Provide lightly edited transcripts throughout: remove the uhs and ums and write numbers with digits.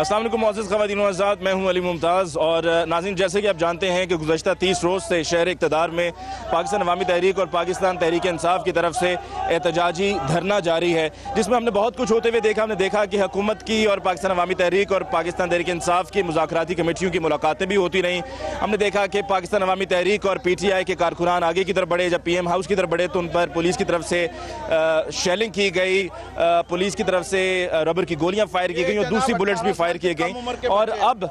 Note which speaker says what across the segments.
Speaker 1: अस्सलाम वालेकुम मोअज़्ज़िज़ ख़वातीन व हज़रात, मैं हूं अली मुमताज़। और नाज़रीन, जैसे कि आप जानते हैं कि गुज़श्ता 30 रोज़ से शहर इक़्तिदार में पाकिस्तान अवामी तहरीक और पाकिस्तान तहरीक इंसाफ की तरफ से एहतजाजी धरना जारी है, जिसमें हमने बहुत कुछ होते हुए देखा। हमने देखा कि हुकूमत की और पाकिस्तान अवामी तहरीक और पाकिस्तान तहरीक इंसाफ की मुज़ाकराती कमेटियों की मुलाकातें भी होती रहीं। हमने देखा कि पाकिस्तान अवामी तहरीक और PTI के कारकुनान आगे की तरफ बढ़े, जब PM हाउस की तरफ बढ़े तो उन पर पुलिस की तरफ से शेलिंग की गई, पुलिस की तरफ से रबर की गोलियाँ फायर की गई और दूसरी बुलेट्स भी फायर किए गई। और अब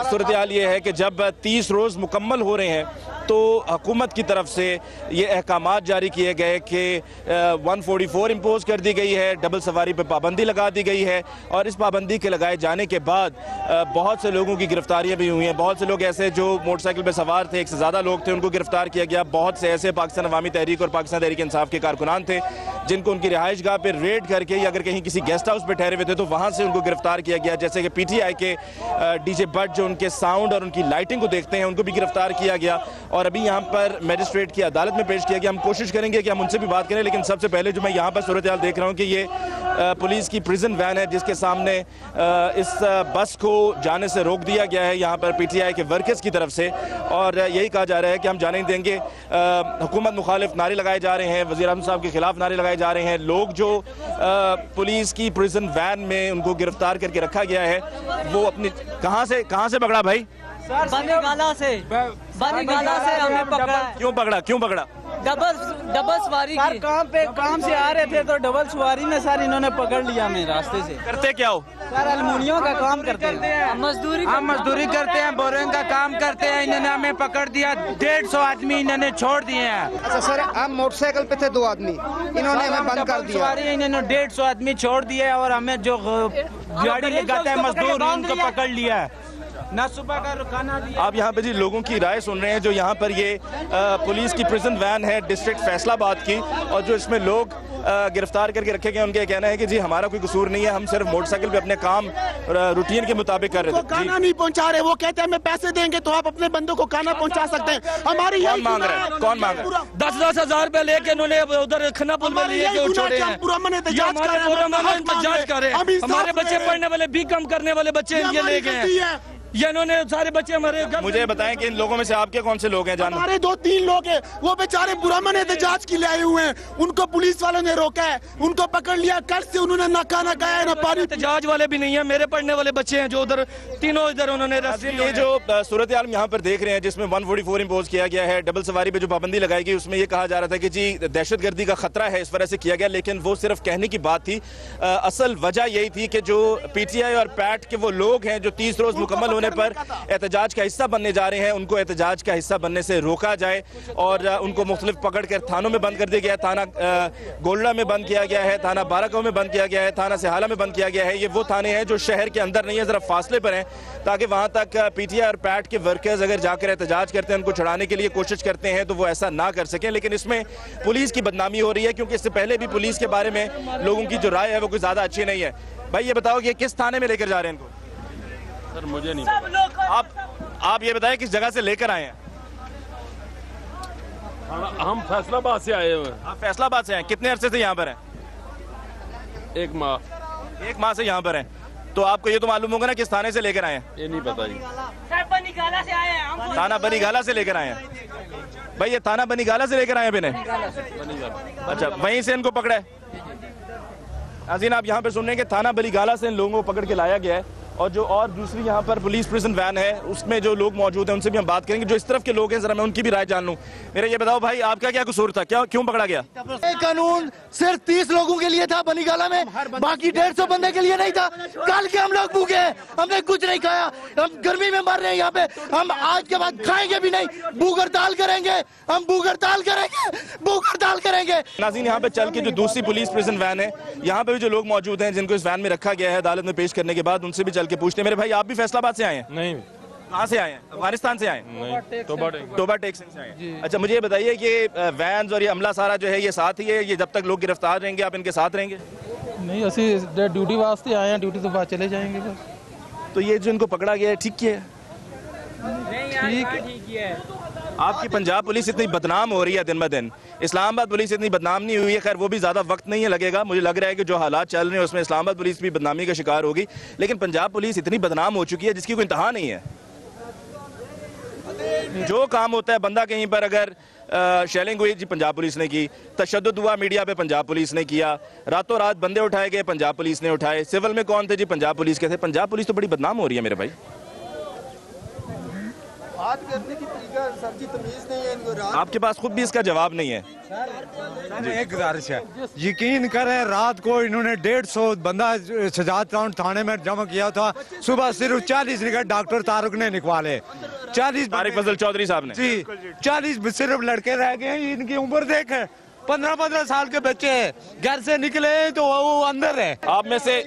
Speaker 1: सूरत हाल ये है कि जब 30 रोज़ मुकम्मल हो रहे हैं तो हुकूमत की तरफ से ये अहकामात जारी किए गए कि 144 इम्पोज कर दी गई है, डबल सवारी पर पाबंदी लगा दी गई है। और इस पाबंदी के लगाए जाने के बाद बहुत से लोगों की गिरफ्तारियाँ भी हुई हैं। बहुत से लोग ऐसे जो मोटरसाइकिल पर सवार थे, एक से ज़्यादा लोग थे, उनको गिरफ्तार किया गया। बहुत से ऐसे पाकिस्तान अवामी तहरीक और पाकिस्तान तहरीक इंसाफ के कारकुनान थे जिनको उनकी रिहाइश गाह पर रेड करके या अगर कहीं किसी गेस्ट हाउस पर ठहरे हुए थे तो वहाँ से उनको गिरफ्तार किया गया। जैसे कि PTI के DJ भट्ट जो उनके साउंड और उनकी लाइटिंग को देखते हैं, उनको भी गिरफ्तार किया गया और अभी यहाँ पर मजिस्ट्रेट की अदालत में पेश किया गया। हम कोशिश करेंगे कि हम उनसे भी बात करें, लेकिन सबसे पहले जो मैं यहाँ पर सूरत हाल देख रहा हूँ कि ये पुलिस की प्रिजन वैन है जिसके सामने इस बस को जाने से रोक दिया गया है यहाँ पर PTI के वर्कर्स की तरफ से। और यही कहा जा रहा है कि हम जाने नहीं देंगे। हुकूमत मुखालिफ नारे लगाए जा रहे हैं, वज़ीर आज़म साहब के खिलाफ नारे लगाए जा रहे हैं। लोग जो पुलिस की प्रिजन वैन में उनको गिरफ्तार करके रखा गया है वो अपनी कहाँ से पकड़ा भाई?
Speaker 2: बनीगाला से हमें पकड़ा।
Speaker 1: क्यों पकड़ा?
Speaker 2: डबल सवारी की काम से आ रहे थे तो डबल सवारी में सर इन्होंने पकड़ लिया हमें रास्ते से।
Speaker 1: करते क्या हो
Speaker 2: सर? अलमुनियों का काम करते हैं, हम मजदूरी करते हैं, बोरिंग का काम करते हैं। इन्होंने हमें पकड़ दिया, 150 आदमी इन्होंने छोड़ दिए हैं।
Speaker 3: अच्छा सर, हम मोटरसाइकिल पे थे 2 आदमी, इन्होंने हमें बंद कर दिया।
Speaker 2: सवारी इन्होंने 150 आदमी छोड़ दिए और हमें जो गाड़ी लगाते हैं मजदूर उनको पकड़ लिया है, ना सुबह का रुकाना दिया।
Speaker 1: आप यहाँ पे जी लोगों की राय सुन रहे हैं जो यहाँ पर ये पुलिस की प्रिजन वैन है डिस्ट्रिक्ट फैसलाबाद की, और जो इसमें लोग गिरफ्तार करके रखे गए उनका कहना है कि जी हमारा कोई कसूर नहीं है, हम सिर्फ मोटरसाइकिल पे अपने काम रूटीन के मुताबिक कर रहे थे।
Speaker 4: खाना नहीं पहुँचा रहे, वो कहते हैं हमें पैसे देंगे तो आप अपने बंदों को खाना पहुँचा सकते हैं। हमारी
Speaker 1: कौन मांग रहा है?
Speaker 5: 10-10 हजार रुपए लेके उन्होंने उधर खन्नापुर में लिए के छोड़े हैं। हमारे बच्चे पढ़ने वाले भी कम करने वाले बच्चे ये ले गए हैं, ये इन्होंने सारे बच्चे हमारे।
Speaker 1: मुझे बताएं कि इन लोगों में से आपके कौन से लोग हैं? जान
Speaker 4: हमारे 2-3 लोग हैं, वो बेचारे पुरअमन एहतजाज के लिए आए हुए हैं, उनको पुलिस वालों ने रोका है, उनको पकड़ लिया। कल से उन्होंने ना खाना खाया है ना पानी।
Speaker 5: एहतजाज वाले भी नहीं है, मेरे पढ़ने वाले बच्चे हैं जो उधर तीनों इधर उन्होंने।
Speaker 1: ये जो सूरत हाल यहाँ पर देख रहे हैं जिसमें 144 इम्पोज किया गया है, डबल सवारी पे जो पाबंदी लगाई गई, उसमें ये कहा जा रहा था कि जी दहशतगर्दी का खतरा है, इस वजह से किया गया, लेकिन वो सिर्फ कहने की बात थी। असल वजह यही थी कि जो PTI और PAT के वो लोग हैं जो 30 रोज मुकम्मल होने पर एहतजाज का हिस्सा बनने जा रहे हैं, उनको एहतजाज का हिस्सा बनने से रोका जाए और उनको मुख्तलिफ पकड़ कर थानों में बंद कर दिया गया है। थाना गोल्डा में बंद किया गया है, थाना बाराकाऊ में बंद किया गया है, थाना सिहाला में बंद किया गया है। ये वो थाने हैं जो शहर के अंदर नहीं है, ज़रा फासले पर हैं, ताकि वहाँ तक PTI और PAT के वर्कर्स अगर जाकर एहतजाज करते हैं, उनको छुड़ाने के लिए कोशिश करते हैं तो वो ऐसा ना कर सकें। लेकिन इसमें पुलिस की बदनामी हो रही है क्योंकि इससे पहले भी पुलिस के बारे में लोगों की जो राय है वो कोई ज़्यादा अच्छी नहीं है। भाई ये बताओ कि किस थाने में लेकर जा रहे हैं इनको?
Speaker 5: सर मुझे नहीं पता।
Speaker 1: आप ये बताएं किस जगह से लेकर आए हैं?
Speaker 5: हम फैसलाबाद से आए हुए हैं।
Speaker 1: आप फैसलाबाद से हैं? कितने अरसे से यहाँ पर हैं?
Speaker 5: 1 माह।
Speaker 1: 1 माह से यहाँ पर हैं। तो आपको ये तो मालूम होगा ना किस थाने से लेकर आए हैं?
Speaker 5: ये नहीं पता जी।
Speaker 2: बनीगाला से आए हैं,
Speaker 1: थाना बनीगाला से लेकर आए हैं। भाई ये थाना बनीगाला से लेकर आए हैं इन्हें? अच्छा, वहीं से इनको पकड़ा है। नाज़रीन, आप यहाँ पर सुन रहे हैं कि थाना बनीगाला से इन लोगों को पकड़ के लाया गया है और जो और दूसरी यहाँ पर पुलिस प्रिजन वैन है उसमें जो लोग मौजूद हैं उनसे भी हम बात करेंगे। जो इस तरफ के लोग हैं जरा मैं उनकी भी राय जान लूँ। मेरा ये बताओ भाई, आपका क्या कसूर था? क्यों पकड़ा गया?
Speaker 6: कानून सिर्फ 30 लोगों के लिए था बनीगाला में, बाकी 150 बंदे के लिए नहीं था। कल के हम लोग भूखे हैं, हमने कुछ नहीं खाया, हम गर्मी में मर रहे हैं यहाँ पे। हम आज के बाद खाएंगे भी नहीं, भूख हड़ताल करेंगे, हम भूख हड़ताल करेंगे।
Speaker 1: नाज़रीन, यहाँ पे चल के जो दूसरी पुलिस प्रिजन वैन है, यहाँ पे भी जो लोग मौजूद हैं जिनको इस वैन में रखा गया है अदालत में पेश करने के बाद, उनसे भी चल के पूछते हैं। मेरे भाई, आप भी फैसलाबाद से आए हैं?
Speaker 5: नहीं।
Speaker 1: कहाँ से आए हैं? अफगानिस्तान से आए हैं?
Speaker 5: टोबा
Speaker 1: टेक्स से आए हैं। अच्छा, मुझे ये बताइए कि वैन और ये अमला सारा जो है ये साथ ही है? ये जब तक लोग गिरफ्तार रहेंगे आप इनके साथ रहेंगे?
Speaker 7: नहीं, असि ड्यूटी वास्ते आए हैं, ड्यूटी तो बाद चले जाएंगे बस।
Speaker 1: तो ये जो इनको पकड़ा गया है ठीक किया है?
Speaker 2: नहीं यार, ठीक है।
Speaker 1: आपकी पंजाब पुलिस इतनी बदनाम हो रही है दिन ब दिन, इस्लामाबाद पुलिस इतनी बदनाम नहीं हुई है। खैर वो भी ज़्यादा वक्त नहीं है लगेगा, मुझे लग रहा है कि जो हालात चल रहे हैं उसमें इस्लामाबाद पुलिस भी बदनामी का शिकार होगी, लेकिन पंजाब पुलिस इतनी बदनाम हो चुकी है जिसकी कोई इंतहा नहीं है। जो काम होता है बंदा कहीं पर अगर शेलिंग हुई जी पंजाब पुलिस ने की, तशद्दुद हुआ मीडिया पे पंजाब पुलिस ने किया, रातों रात बंदे उठाए गए पंजाब पुलिस ने उठाए, सिविल में कौन थे जी पंजाब पुलिस के थे। पंजाब पुलिस तो बड़ी बदनाम हो रही है मेरे भाई।
Speaker 3: बात करने की तरीका सर जी तमीज नहीं है इनको।
Speaker 1: आपके पास खुद भी इसका जवाब नहीं है।
Speaker 8: एक गुजारिश है, यकीन करें रात को इन्होंने 150 बंदा शहजाद टाउन थाने में जमा किया था, सुबह सिर्फ 40 निकल डॉक्टर तारुक ने निकवाले, 40
Speaker 1: तारिक फजल चौधरी साहब ने
Speaker 8: जी 40 सिर्फ लड़के रह गए हैं। इनकी उम्र देखें 15-15 साल के बच्चे घर से निकले तो वो अंदर है।
Speaker 1: आप में से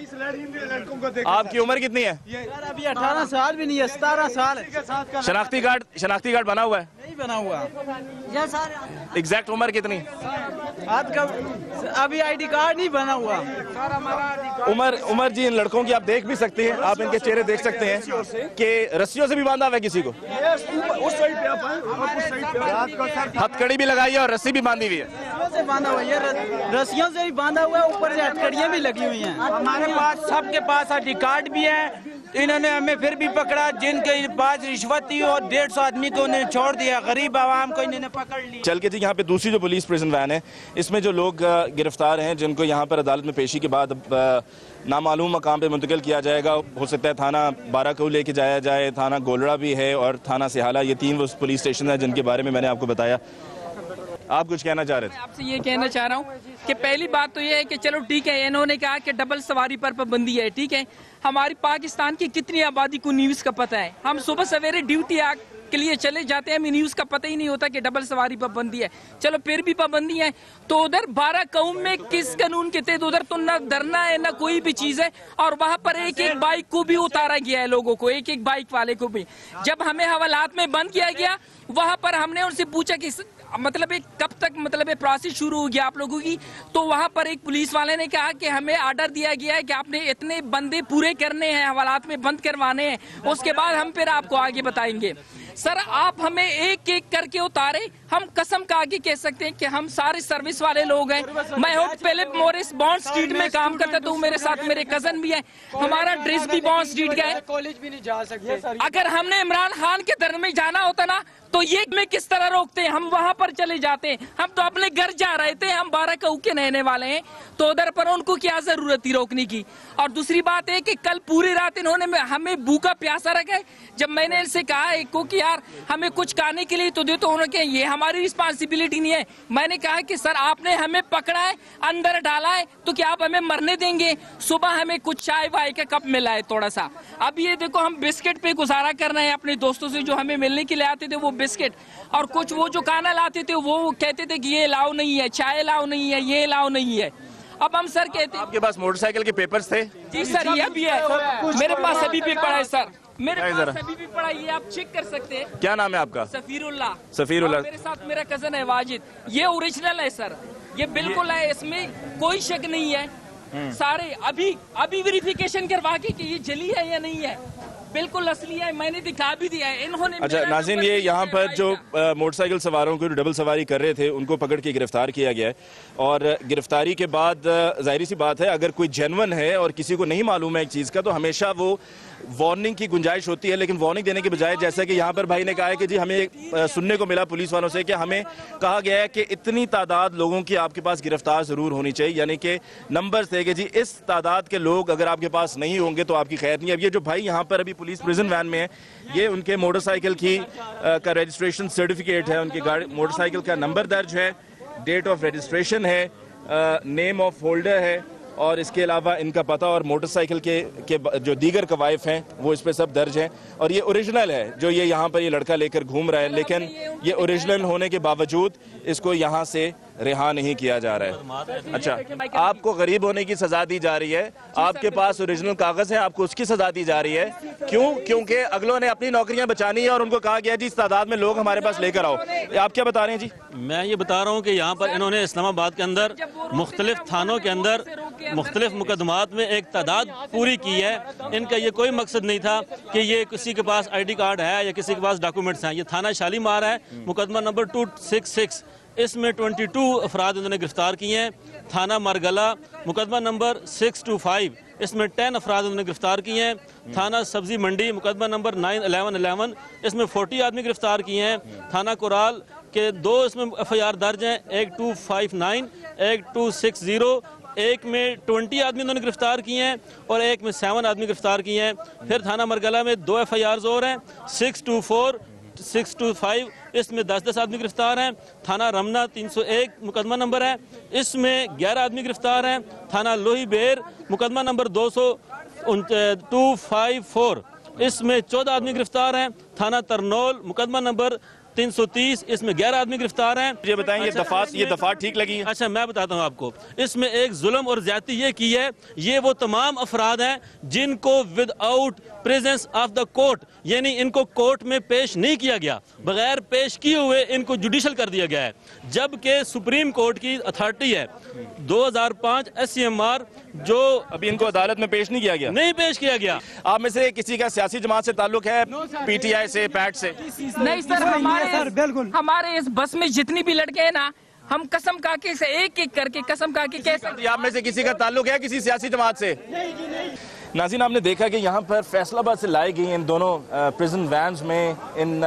Speaker 1: आपकी उम्र कितनी है?
Speaker 2: अभी 18 साल भी नहीं है, 17 साल।
Speaker 1: शनाख्ती कार्ड बना हुआ है?
Speaker 2: नहीं बना हुआ।
Speaker 1: एग्जैक्ट उम्र कितनी?
Speaker 2: आपका अभी आईडी कार्ड नहीं बना हुआ।
Speaker 1: उम्र जी इन लड़कों की आप देख भी सकते हैं, आप इनके चेहरे देख सकते हैं कि रस्सियों से भी बांधा हुआ है किसी को, हथकड़ी भी लगाई है और रस्सी भी बांधी हुई है।
Speaker 2: से बांधा हुआ है, रस्सियों से भी बांधा हुआ है, ऊपर से हथकड़ियां भी लगी हुई हैं। हमारे पास सबके पास आईडी कार्ड भी है। इन्होंने हमें फिर भी पकड़ा, जिनके पास रिश्वत थी और 150 आदमी को उन्होंने छोड़ दिया, गरीब आवाम को इन्होंने पकड़ लिया।
Speaker 1: चल के जी यहाँ पे दूसरी जो पुलिस प्रिजन वैन है इसमें जो लोग गिरफ्तार हैं जिनको यहाँ पर अदालत में पेशी के बाद नामालूम मकाम पे मुंतकिल किया जाएगा, हो सकता है थाना बाराकऊ लेके जाया जाए, थाना गोलड़ा भी है और थाना सिहाला, ये 3 वो पुलिस स्टेशन है जिनके बारे में मैंने आपको बताया। आप कुछ कहना चाह रहे थे?
Speaker 9: आपसे ये कहना चाह रहा हूँ कि पहली बात तो ये है कि चलो ठीक है, इन्होंने कहा कि डबल सवारी पर पाबंदी है, ठीक है। हमारी पाकिस्तान की कितनी आबादी को न्यूज़ का पता है? हम सुबह सवेरे ड्यूटी के लिए चले जाते हैं, हमें न्यूज़ का पता ही नहीं होता कि डबल सवारी पाबंदी है। चलो फिर भी पाबंदी है तो उधर बाराकऊ में किस कानून के तहत? उधर तो ना धरना है ना कोई भी चीज़ है, और वहाँ पर एक एक बाइक को भी उतारा गया है, लोगों को, एक एक बाइक वाले को भी। जब हमें हवालात में बंद किया गया वहाँ पर हमने उनसे पूछा कि मतलब कब तक मतलब प्रोसेस शुरू हो गया आप लोगों की, तो वहाँ पर एक पुलिस वाले ने कहा कि हमें आर्डर दिया गया है कि आपने इतने बंदे पूरे करने हैं, हवालात में बंद करवाने हैं, उसके बाद हम फिर आपको आगे बताएंगे। सर आप हमें एक एक करके उतारे, हम कसम का आगे कह सकते हैं कि हम सारे सर्विस वाले लोग हैं। मैं पहले मोरिस बॉन्ड स्ट्रीट में काम करता था, मेरे साथ मेरे कजन भी है, हमारा ड्रेस भी बॉन्ड स्ट्रीट का है।
Speaker 2: कॉलेज भी नहीं जा सकते।
Speaker 9: अगर हमने इमरान खान के दर में जाना होता ना तो ये में किस तरह रोकते हैं? हम वहां पर चले जाते हैं, हम तो अपने घर जा रहे थे, हम बाराकऊ के रहने वाले हैं, तो उधर पर उनको क्या जरूरत थी रोकने की? और दूसरी बात है कि कल पूरी रात इन्होंने हमें भूखा प्यासा रखा है। जब मैंने इनसे कहा को कि यार हमें कुछ खाने के लिए तो दे, तो उन्होंने कहा ये हमारी रिस्पॉन्सिबिलिटी नहीं है। मैंने कहा कि सर आपने हमें पकड़ा है, अंदर डाला है, तो क्या आप हमें मरने देंगे? सुबह हमें कुछ चाय वाय का कप मिला है थोड़ा सा, अब ये देखो हम बिस्किट पे गुजारा कर रहे हैं अपने दोस्तों से जो हमें मिलने के लिए आते थे, वो बिस्किट और कुछ वो जो खाना लाते थे वो कहते थे कि ये लाओ नहीं है, चाय लाओ नहीं है, ये लाओ नहीं है। अब हम सर कहते हैं
Speaker 1: आपके पास मोटरसाइकिल के पेपर्स थे?
Speaker 9: जी सर ये भी है, मेरे पास अभी भी पड़ा है सर, मेरे पास अभी भी पड़ा है, ये आप चेक कर सकते हैं।
Speaker 1: क्या नाम है आपका?
Speaker 9: सफीरुल्लाह।
Speaker 1: सफीरुल्लाह।
Speaker 9: मेरे साथ मेरा कजन है वाजिद, ये ओरिजिनल है सर, ये बिल्कुल है, इसमें कोई शक नहीं है। सारे अभी वेरिफिकेशन करवा के कि ये जली है या नहीं है, बिल्कुल असली है, मैंने दिखा भी दिया है इन्होंने।
Speaker 1: अच्छा नाज़रीन, ये यहाँ पर जो मोटरसाइकिल सवारों को डबल सवारी कर रहे थे उनको पकड़ के गिरफ्तार किया गया है, और गिरफ्तारी के बाद जाहिर सी बात है अगर कोई जेन्युइन है और किसी को नहीं मालूम है एक चीज़ का तो हमेशा वो वार्निंग की गुंजाइश होती है, लेकिन वार्निंग देने के बजाय जैसा कि यहाँ पर भाई ने कहा है कि जी हमें सुनने को मिला पुलिस वालों से कि हमें कहा गया है कि इतनी तादाद लोगों की आपके पास गिरफ्तार ज़रूर होनी चाहिए, यानी कि नंबर थे कि जी इस तादाद के लोग अगर आपके पास नहीं होंगे तो आपकी खैर नहीं। अब ये जो भाई यहाँ पर अभी पुलिस प्रिजन वैन में है, ये उनके मोटरसाइकिल की का रजिस्ट्रेशन सर्टिफिकेट है, उनकी गाड़ी मोटरसाइकिल का नंबर दर्ज है, डेट ऑफ रजिस्ट्रेशन है, नेम ऑफ होल्डर है, और इसके अलावा इनका पता और मोटरसाइकिल के जो दीगर कवायफ हैं वो इस पे सब दर्ज हैं। और ये ओरिजिनल है जो ये यहाँ पर ये लड़का लेकर घूम रहा है, लेकिन ये ओरिजिनल होने के बावजूद इसको यहाँ से रिहा नहीं किया जा रहा है। अच्छा, आपको गरीब होने की सजा दी जा रही है, आपके पास ओरिजिनल कागज है, आपको उसकी सजा दी जा रही है, क्यों? क्योंकि अगलों ने अपनी नौकरियां बचानी है और उनको कहा गया जी इस तादाद में लोग हमारे पास लेकर आओ। आप क्या बता रहे हैं जी?
Speaker 10: मैं ये बता रहा हूँ कि यहाँ पर इन्होंने इस्लामाबाद के अंदर मुख्तलिफ थानों के अंदर मुख्तलिफ मुकदमात में एक तादाद पूरी की है। इनका ये कोई मकसद नहीं था कि ये किसी के पास ID कार्ड है या किसी के पास डॉक्यूमेंट्स हैं। ये थाना शालीमार है, मुकदमा नंबर 266, इसमें 22 अफराद उन्होंने गिरफ्तार किए हैं। थाना मारगला मुकदमा नंबर 625, इसमें 10 अफराद उन्होंने गिरफ्तार किए हैं। थाना सब्जी मंडी मुकदमा नंबर 91111, इसमें 40 आदमी गिरफ्तार किए हैं। थाना कोराल के 2 इसमें FIR दर्ज हैं, एक 259, एक 260, एक में 20 आदमी उन्होंने गिरफ्तार किए हैं और एक में 7 आदमी गिरफ्तार किए हैं। फिर थाना मरगला में 2 FIRs और हैं, 624, 625, इसमें 10-10 आदमी गिरफ्तार हैं। थाना रमना 301 मुकदमा नंबर है, इसमें 11 आदमी गिरफ्तार हैं। थाना लोही बेर मुकदमा नंबर 254, इसमें 14 आदमी गिरफ्तार हैं। थाना तरनौल मुकदमा नंबर 330, इसमें 11 आदमी गिरफ्तार हैं।
Speaker 1: ये बताएं, ये दफात ठीक लगी है?
Speaker 10: अच्छा, मैं बताता हूँ आपको। इसमें एक जुल्म और ज्यादती ये की है, ये वो तमाम अफराद हैं जिनको without presence of the court, यानी इनको कोर्ट में पेश नहीं किया गया, बगैर पेश किए हुए इनको जुडिशल कर दिया गया है। जबकि सुप्रीम कोर्ट की अथॉरिटी है 2005 SCMR, जो
Speaker 1: अभी इनको अदालत में पेश नहीं किया गया,
Speaker 10: नहीं पेश किया गया।
Speaker 1: आप में से किसी का सियासी जमात से ताल्लुक है? PTI से, पैट से?
Speaker 9: नहीं सर, हमारे इस बस में जितनी भी लड़के हैं ना, हम कसम काके से एक एक करके कसम काके कैसे।
Speaker 1: आप में से किसी का ताल्लुक है किसी सियासी जमात से? नाज़रीन, आपने देखा कि यहाँ पर फैसलाबाद से लाई गई इन दोनों प्रिजन वैन्स में इन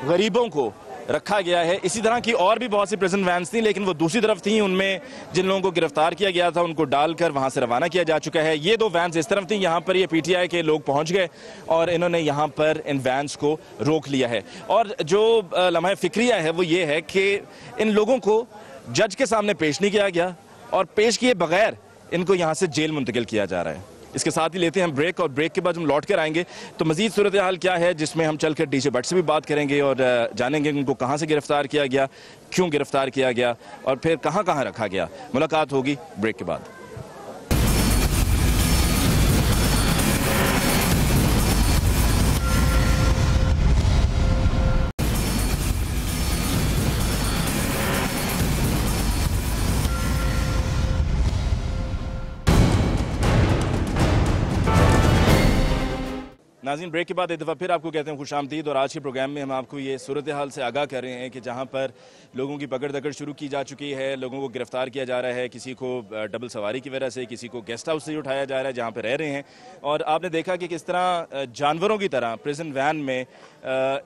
Speaker 1: गरीबों को रखा गया है। इसी तरह की और भी बहुत सी प्रिजन वैन्स थी, लेकिन वो दूसरी तरफ थी। उनमें जिन लोगों को गिरफ्तार किया गया था उनको डालकर वहाँ से रवाना किया जा चुका है। ये 2 वैन्स इस तरफ थी, यहाँ पर ये PTI के लोग पहुँच गए और इन्होंने यहाँ पर इन वैन्स को रोक लिया है। और जो लम्हा फिक्रिया है वो ये है कि इन लोगों को जज के सामने पेश नहीं किया गया और पेश किए बगैर इनको यहाँ से जेल मुंतकिल किया जा रहा है। इसके साथ ही लेते हैं हम ब्रेक, और ब्रेक के बाद हम लौट कर आएंगे तो मजीद सूरत हाल क्या है, जिसमें हम चलकर DJ भट्ट से भी बात करेंगे और जानेंगे उनको कहाँ से गिरफ्तार किया गया, क्यों गिरफ्तार किया गया और फिर कहाँ कहाँ रखा गया। मुलाकात होगी ब्रेक के बाद। नाज़रीन, ब्रेक के बाद एक दफ़ा फिर आपको कहते हैं खुशामदीद। और आज के प्रोग्राम में हम आपको ये सूरत हाल से आगाह कर रहे हैं कि जहाँ पर लोगों की पकड़ दकड़ शुरू की जा चुकी है, लोगों को गिरफ्तार किया जा रहा है, किसी को डबल सवारी की वजह से, किसी को गेस्ट हाउस से उठाया जा रहा है जहाँ पर रह रहे हैं। और आपने देखा कि किस तरह जानवरों की तरह प्रिजन वैन में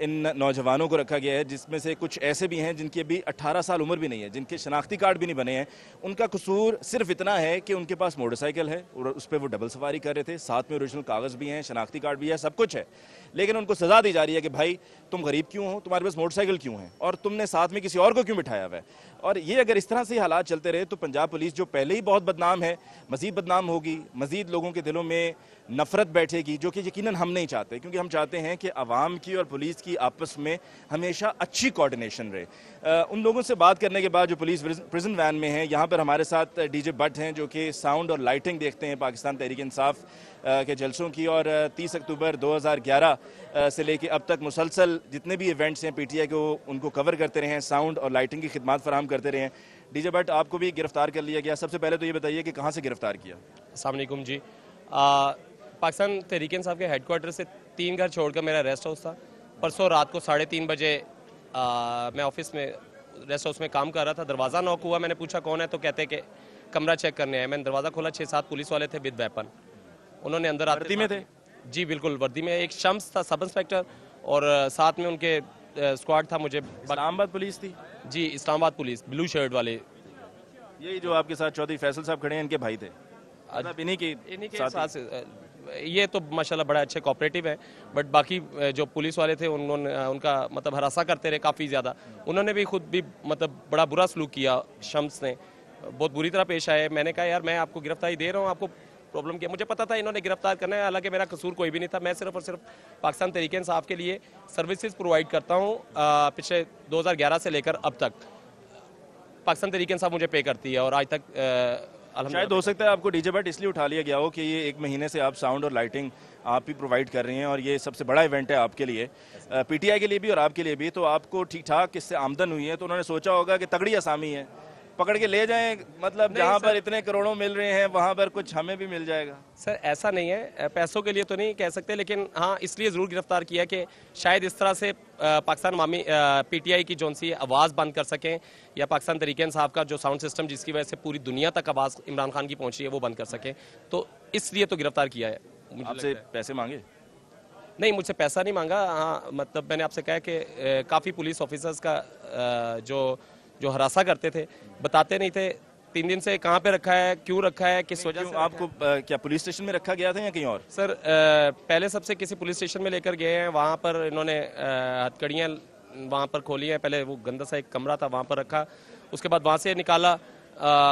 Speaker 1: इन नौजवानों को रखा गया है, जिसमें से कुछ ऐसे भी हैं जिनकी अभी 18 साल उम्र भी नहीं है, जिनके शनाख्ती कार्ड भी नहीं बने हैं। उनका कसूर सिर्फ इतना है कि उनके पास मोटरसाइकिल है और उस पर वो डबल सवारी कर रहे थे, साथ में ओरिजिनल कागज़ भी हैं, शनाख्ती कार्ड भी है, सब कुछ है, लेकिन उनको सजा दी जा रही है कि भाई तुम गरीब क्यों हो, तुम्हारे पास मोटरसाइकिल क्यों है और तुमने साथ में किसी और को क्यों बिठाया हुआ है। और ये अगर इस तरह से हालात चलते रहे तो पंजाब पुलिस जो पहले ही बहुत बदनाम है, मजीद बदनाम होगी, मजीद लोगों के दिलों में नफरत बैठेगी, जो कि यकीनन हम नहीं चाहते, क्योंकि हम चाहते हैं कि आवाम की और पुलिस की आपस में हमेशा अच्छी कोऑर्डिनेशन रहे। उन लोगों से बात करने के बाद जो पुलिस प्रिजन वैन में है, यहाँ पर हमारे साथ DJ भट्ट हैं जो कि साउंड और लाइटिंग देखते हैं पाकिस्तान तहरीक इंसाफ के जलसों की, और 30 अक्टूबर 2011 से लेके अब तक मुसलसल जितने भी इवेंट्स हैं PTI के उनको कवर करते रहे हैं, साउंड और लाइटिंग की खिदमत फराहम करते रहे हैं। DJ भट्ट, आपको भी गिरफ्तार कर लिया गया, सबसे पहले तो ये बताइए कि कहाँ से गिरफ्तार किया?
Speaker 11: अस्सलाम वालेकुम जी। पाकिस्तान तहरीक इंसाफ के हेडक्वार्टर से 3 घर छोड़कर मेरा रेस्ट हाउस था। परसों रात को 3:30 बजे मैं ऑफिस में रेस्ट हाउस में काम कर रहा था, दरवाज़ा नॉक हुआ, मैंने पूछा कौन है, तो कहते कि कमरा चेक करने आए। मैंने दरवाज़ा खोला, 6-7 पुलिस वाले थे विद वेपन। उन्होंने अंदर आते
Speaker 1: वर्दी में थे?
Speaker 11: जी बिल्कुल वर्दी में। एक शम्स था सब इंस्पेक्टर और साथ में उनके स्क्वाड था। मुझे
Speaker 1: इस्लामाबाद पुलिस थी?
Speaker 11: जी इस्लामाबाद पुलिस, ब्लू शर्ट वाले।
Speaker 1: यही जो आपके साथ चौधरी फैसल साहब खड़े हैं, इनके भाई थे? इन्हीं के साथ
Speaker 11: ये तो माशाल्लाह बड़ा अच्छे कोऑपरेटिव है, बट बाकी जो पुलिस वाले थे उन्होंने उनका मतलब हरासा करते रहे काफ़ी ज़्यादा। उन्होंने भी खुद भी मतलब बड़ा बुरा सलूक किया, शम्स ने बहुत बुरी तरह पेश आए। मैंने कहा यार मैं आपको गिरफ्तारी दे रहा हूँ, आपको प्रॉब्लम किया। मुझे पता था इन्होंने गिरफ्तार करना है, हालांकि मेरा कसूर कोई भी नहीं था। मैं सिर्फ और सिर्फ पाकिस्तान तहरीक इंसाफ के लिए सर्विसेज प्रोवाइड करता हूँ। पिछले 2011 से लेकर अब तक पाकिस्तान तहरीक इंसाफ मुझे पे करती है और आज तक
Speaker 1: शायद हो सकता है आपको DJ भट्ट इसलिए उठा लिया गया हो कि ये 1 महीने से आप साउंड और लाइटिंग आप ही प्रोवाइड कर रहे हैं और ये सबसे बड़ा इवेंट है आपके लिए, PTI के लिए भी और आपके लिए भी, तो आपको ठीक ठाक इससे आमदन हुई है, तो उन्होंने सोचा होगा कि तगड़ी असामी है, पकड़ के ले जाएं, मतलब जहाँ पर इतने करोड़ों मिल रहे हैं वहाँ पर कुछ हमें भी मिल जाएगा?
Speaker 11: सर ऐसा नहीं है, पैसों के लिए तो नहीं कह सकते, लेकिन हाँ इसलिए ज़रूर गिरफ्तार किया कि शायद इस तरह से पाकिस्तान अवामी PTI की जोन सी आवाज़ बंद कर सकें, या पाकिस्तान तहरीक इंसाफ का जो साउंड सिस्टम जिसकी वजह से पूरी दुनिया तक आवाज़ इमरान खान की पहुँच रही है वो बंद कर सकें, तो इसलिए तो गिरफ्तार किया है।
Speaker 1: आपसे पैसे मांगे?
Speaker 11: नहीं, मुझसे पैसा नहीं मांगा। हाँ मतलब मैंने आपसे कहा कि काफ़ी पुलिस ऑफिसर्स का जो हरासा करते थे, बताते नहीं थे 3 दिन से कहाँ पे रखा है, क्यों रखा है, किस वजह से।
Speaker 1: आपको क्या पुलिस स्टेशन में रखा गया था या कहीं और?
Speaker 11: सर पहले सबसे किसी पुलिस स्टेशन में लेकर गए हैं, वहाँ पर इन्होंने हथकड़ियाँ वहाँ पर खोली हैं। पहले वो गंदा सा एक कमरा था वहाँ पर रखा, उसके बाद वहाँ से निकाला,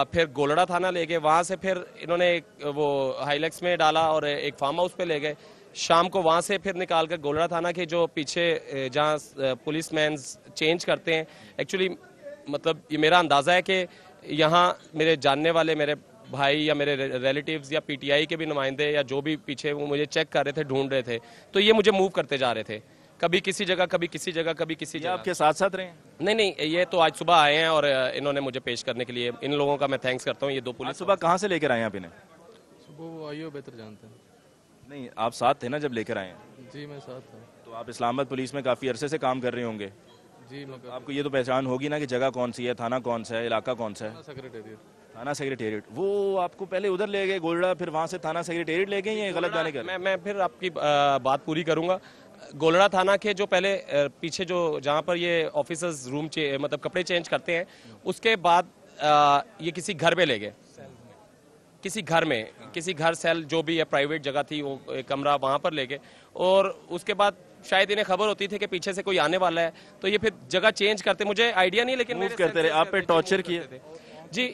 Speaker 11: फिर गोलड़ा थाना ले गए, वहाँ से फिर इन्होंने वो हाईलैक्स में डाला और एक फार्म हाउस पे ले गए। शाम को वहाँ से फिर निकाल कर गोलड़ा थाना के जो पीछे जहाँ पुलिस मैन चेंज करते हैं, एक्चुअली मतलब ये मेरा अंदाज़ा है कि यहाँ मेरे जानने वाले मेरे भाई या मेरे रिलेटिव्स या PTI के भी नुमाइंदे या जो भी पीछे वो मुझे चेक कर रहे थे, ढूंढ रहे थे, तो ये मुझे मूव करते जा रहे थे, कभी किसी जगह कभी किसी जगह कभी किसी जगह।
Speaker 1: आपके साथ साथ रहे?
Speaker 11: नहीं, ये तो आज सुबह आए हैं और इन्होंने मुझे पेश करने के लिए, इन लोगों का मैं थैंक्स करता हूँ। ये 2 पुलिस
Speaker 1: सुबह कहाँ से लेकर आए आप इन्हें?
Speaker 7: सुबह वो आइयो बेहतर जानते हैं।
Speaker 1: नहीं, आप साथ थे ना जब लेकर आए?
Speaker 7: जी मैं साथ था।
Speaker 1: तो आप इस्लामाबाद पुलिस में काफ़ी अरसे से काम कर रहे होंगे?
Speaker 7: जी मैं
Speaker 1: आपको ये तो पहचान होगी ना कि जगह कौन सी है, थाना कौन सा है, इलाका कौन सा है?
Speaker 7: सेक्रेटेरिएट।
Speaker 1: थाना सेक्रेटेरिएट। वो आपको पहले उधर ले गए गोलड़ा, फिर वहाँ से थाना सेक्रेटेरिएट ले गए, ये गलत जाने का?
Speaker 11: मैं फिर आपकी बात पूरी करूंगा। गोलड़ा थाना के जो पहले पीछे जो जहाँ पर ये ऑफिसर्स रूम मतलब कपड़े चेंज करते हैं, उसके बाद ये किसी घर में ले गए, किसी घर सेल जो भी है प्राइवेट जगह थी, वो कमरा वहाँ पर ले गए, और उसके बाद शायद इन्हें खबर होती थी कि पीछे से कोई आने वाला है, तो ये फिर जगह चेंज करते, मुझे आइडिया नहीं, लेकिन
Speaker 1: मूव करते रहे। आप पे टॉर्चर किए?
Speaker 11: जी,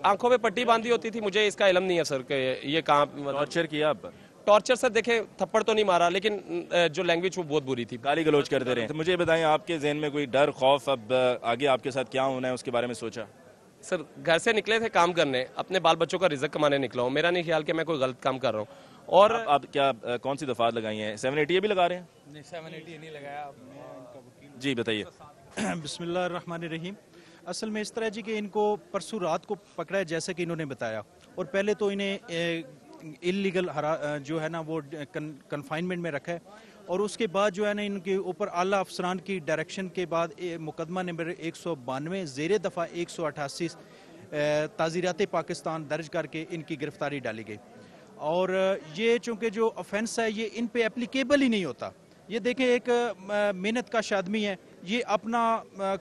Speaker 11: आंखों पे पट्टी बांधी होती थी, मुझे इसका इल्म नहीं है सर कि ये कहाँ
Speaker 1: टॉर्चर किया आप?
Speaker 11: टॉर्चर सर देखे, थप्पड़ तो नहीं मारा, लेकिन जो लैंग्वेज वो बहुत बुरी थी,
Speaker 1: गाली गलौज करते रहे। तो मुझे बताएं, आपके जहन में कोई डर, खौफ, अब आगे आपके साथ क्या होना है उसके बारे में सोचा?
Speaker 11: सर घर से निकले थे काम करने, अपने बाल बच्चों का रिजक कमाने निकला हूँ, मेरा नहीं ख्याल कि मैं कोई गलत काम कर रहा हूँ। और
Speaker 1: आप क्या कौन सी दफात लगाई हैं? 780 भी लगा रहे हैं?
Speaker 7: नहीं 780 नहीं लगाया
Speaker 1: जी बताइए।
Speaker 12: बिस्मिल्लाहिर्रहमानिर्रहीम। असल में इस तरह जी कि इनको परसों रात को पकड़ा है जैसे कि इन्होंने बताया, और पहले तो इन्हें इलीगल जो है ना वो कन्फाइनमेंट में रखा है, और उसके बाद जो है ना इनके ऊपर आला अफसरान की डायरेक्शन के बाद मुकदमा नंबर 192 ज़ेर दफ़ा 188 ताज़ीरात पाकिस्तान दर्ज करके इनकी गिरफ्तारी डाली गई। और ये चूँकि जो ऑफेंस है ये इन पे एप्लीकेबल ही नहीं होता। ये देखें, एक मेहनत का आदमी है, ये अपना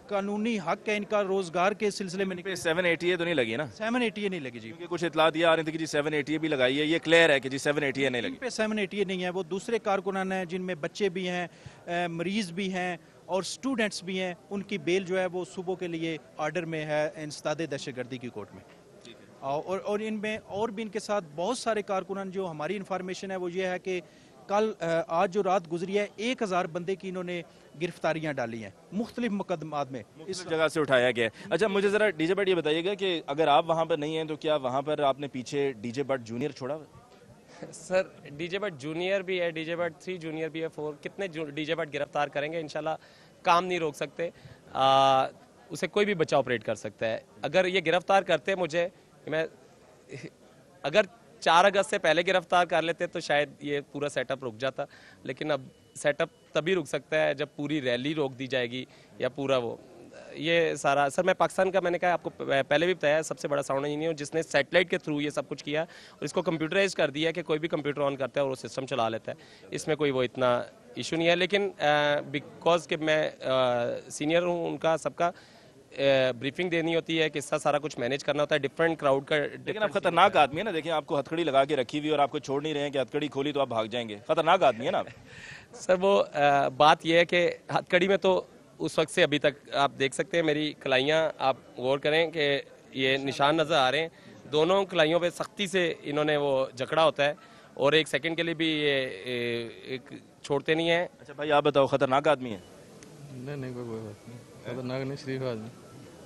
Speaker 12: कानूनी हक है इनका रोजगार के सिलसिले में।
Speaker 1: 780 तो नहीं लगी ना?
Speaker 12: 780 नहीं लगी जी,
Speaker 1: क्योंकि कुछ इतलात ये आ रही थी कि जी 780 भी लगाई है, ये क्लियर है कि जी 780 नहीं लगी।
Speaker 12: पे 780 नहीं है, वो दूसरे कारकुनान हैं जिनमें बच्चे भी हैं, मरीज भी हैं और स्टूडेंट्स भी हैं, उनकी बेल जो है वो सुबह के लिए ऑर्डर में है इंसदाद दहशतगर्दी की कोर्ट में। और इनमें और भी इनके साथ बहुत सारे कारकुनान, जो हमारी इंफॉर्मेशन है वो ये है कि कल आज जो रात गुजरी है 1000 बंदे की इन्होंने गिरफ्तारियां डाली हैं मुख्तलिफ मुकदमात में,
Speaker 1: इस जगह से उठाया गया है। अच्छा, मुझे ज़रा डीजे भट्ट ये बताइएगा कि अगर आप वहाँ पर नहीं हैं तो क्या वहाँ पर आपने पीछे डीजे भट्ट जूनियर छोड़ा?
Speaker 11: सर डीजे भट्ट जूनियर भी है, डीजे भट्ट 3 जूनियर भी है, 4, कितने डीजे भट्ट गिरफ्तार करेंगे, इंशाल्लाह काम नहीं रोक सकते, उसे कोई भी बच्चा ऑपरेट कर सकता है। अगर ये गिरफ्तार करते मुझे, मैं अगर 4 अगस्त से पहले गिरफ्तार कर लेते तो शायद ये पूरा सेटअप रुक जाता, लेकिन अब सेटअप तभी रुक सकता है जब पूरी रैली रोक दी जाएगी या पूरा वो ये सारा। सर मैं पाकिस्तान का, मैंने कहा आपको पहले भी बताया, सबसे बड़ा साउंड इंजीनियर हूँ जिसने सैटेलाइट के थ्रू ये सब कुछ किया और इसको कंप्यूटराइज कर दिया कि कोई भी कंप्यूटर ऑन करता है और वो सिस्टम चला लेता है, इसमें कोई वो इतना इशू नहीं है। लेकिन बिकॉज कि मैं सीनियर हूँ उनका, सबका ब्रीफिंग देनी होती है, किस्सा सारा कुछ मैनेज करना होता है, डिफरेंट क्राउड का।
Speaker 1: लेकिन आप खतरनाक आदमी है ना, देखिए आपको हथकड़ी लगा के रखी हुई और आपको छोड़ नहीं रहे हैं कि हथकड़ी खोली तो आप भाग जाएंगे, खतरनाक आदमी है ना।
Speaker 11: सर वो बात यह है कि हथकड़ी में तो उस वक्त से अभी तक आप देख सकते हैं मेरी कलाइयाँ, आप गौर करें कि ये निशान नज़र आ रहे हैं, दोनों कलाइयों पे सख्ती से इन्होंने वो जकड़ा होता है और एक सेकंड के लिए भी ये एक छोड़ते नहीं हैं।
Speaker 1: अच्छा भाई आप बताओ, खतरनाक आदमी है?
Speaker 7: नहीं कोई बात नहीं, खतरनाक नहीं, शरीफ आदमी।